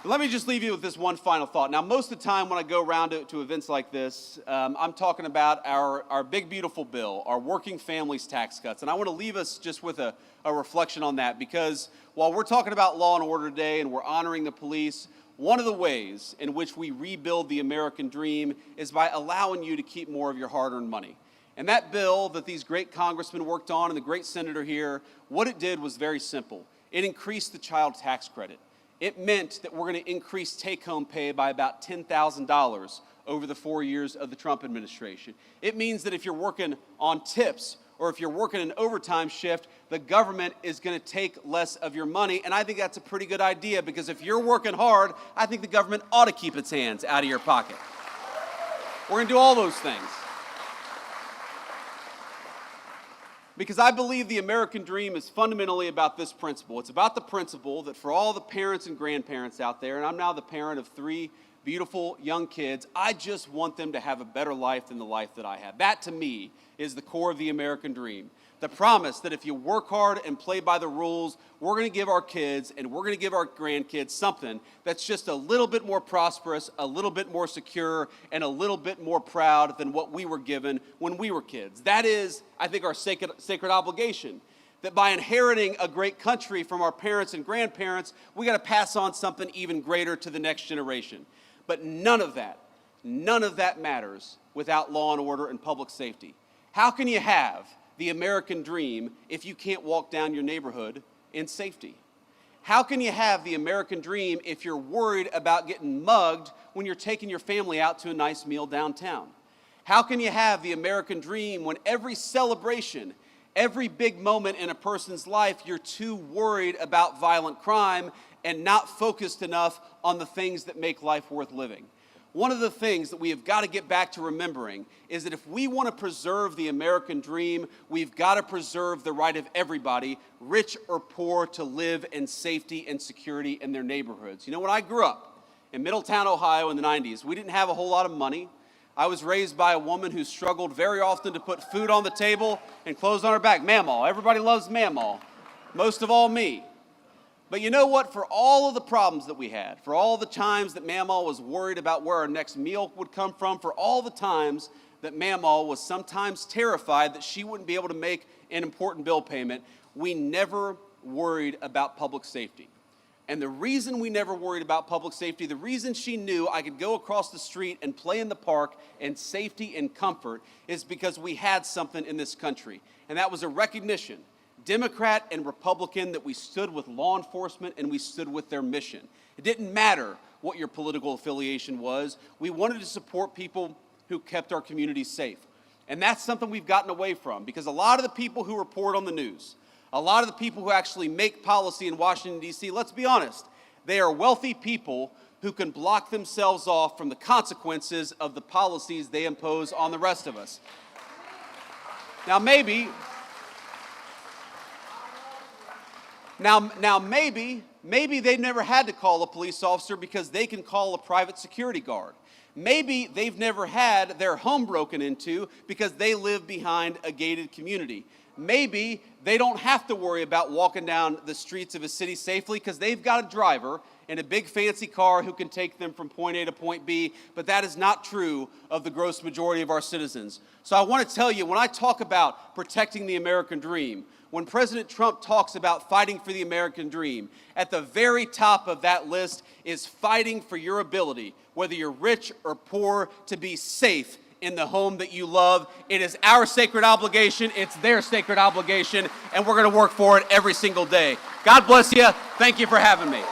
Let me just leave you with this one final thought. Now, most of the time when I go around to events like this, I'm talking about our big, beautiful bill, our working families tax cuts. And I want to leave us just with a reflection on that, because while we're talking about law and order today and we're honoring the police, one of the ways in which we rebuild the American dream is by allowing you to keep more of your hard-earned money. And that bill that these great congressmen worked on and the great senator here, what it did was very simple. It increased the child tax credit. It meant that we're going to increase take-home pay by about $10,000 over the 4 years of the Trump administration. It means that if you're working on tips or if you're working an overtime shift, the government is going to take less of your money. And I think that's a pretty good idea, because if you're working hard, I think the government ought to keep its hands out of your pocket. We're going to do all those things, because I believe the American dream is fundamentally about this principle. It's about the principle that for all the parents and grandparents out there, and I'm now the parent of 3 beautiful young kids, I just want them to have a better life than the life that I have. That, to me, is the core of the American dream. The promise that if you work hard and play by the rules, we're going to give our kids and we're going to give our grandkids something that's just a little bit more prosperous, a little bit more secure, and a little bit more proud than what we were given when we were kids. That is, I think, our sacred obligation. That by inheriting a great country from our parents and grandparents, we got to pass on something even greater to the next generation. But none of that matters without law and order and public safety. How can you have the American dream if you can't walk down your neighborhood in safety? How can you have the American dream if you're worried about getting mugged when you're taking your family out to a nice meal downtown? How can you have the American dream when every celebration, every big moment in a person's life, you're too worried about violent crime and not focused enough on the things that make life worth living? One of the things that we have got to get back to remembering is that if we want to preserve the American dream, we've got to preserve the right of everybody, rich or poor, to live in safety and security in their neighborhoods. You know, when I grew up in Middletown, Ohio in the 90s, we didn't have a whole lot of money. I was raised by a woman who struggled very often to put food on the table and clothes on her back. Mamaw. Everybody loves Mamaw. Most of all me. But you know what? For all of the problems that we had, for all the times that Mamaw was worried about where our next meal would come from, for all the times that Mamaw was sometimes terrified that she wouldn't be able to make an important bill payment, we never worried about public safety. And the reason we never worried about public safety, the reason she knew I could go across the street and play in the park in safety and comfort, is because we had something in this country. And that was a recognition, Democrat and Republican, that we stood with law enforcement and we stood with their mission. It didn't matter what your political affiliation was. We wanted to support people who kept our communities safe. And that's something we've gotten away from, because a lot of the people who report on the news, a lot of the people who actually make policy in Washington, D.C., let's be honest, they are wealthy people who can block themselves off from the consequences of the policies they impose on the rest of us. Now maybe they've never had to call a police officer because they can call a private security guard. Maybe they've never had their home broken into because they live behind a gated community. Maybe they don't have to worry about walking down the streets of a city safely because they've got a driver in a big fancy car who can take them from point A to point B, but that is not true of the gross majority of our citizens. So I want to tell you, when I talk about protecting the American dream, when President Trump talks about fighting for the American dream, at the very top of that list is fighting for your ability, whether you're rich or poor, to be safe in the home that you love. It is our sacred obligation, it's their sacred obligation, and we're going to work for it every single day. God bless you. Thank you for having me.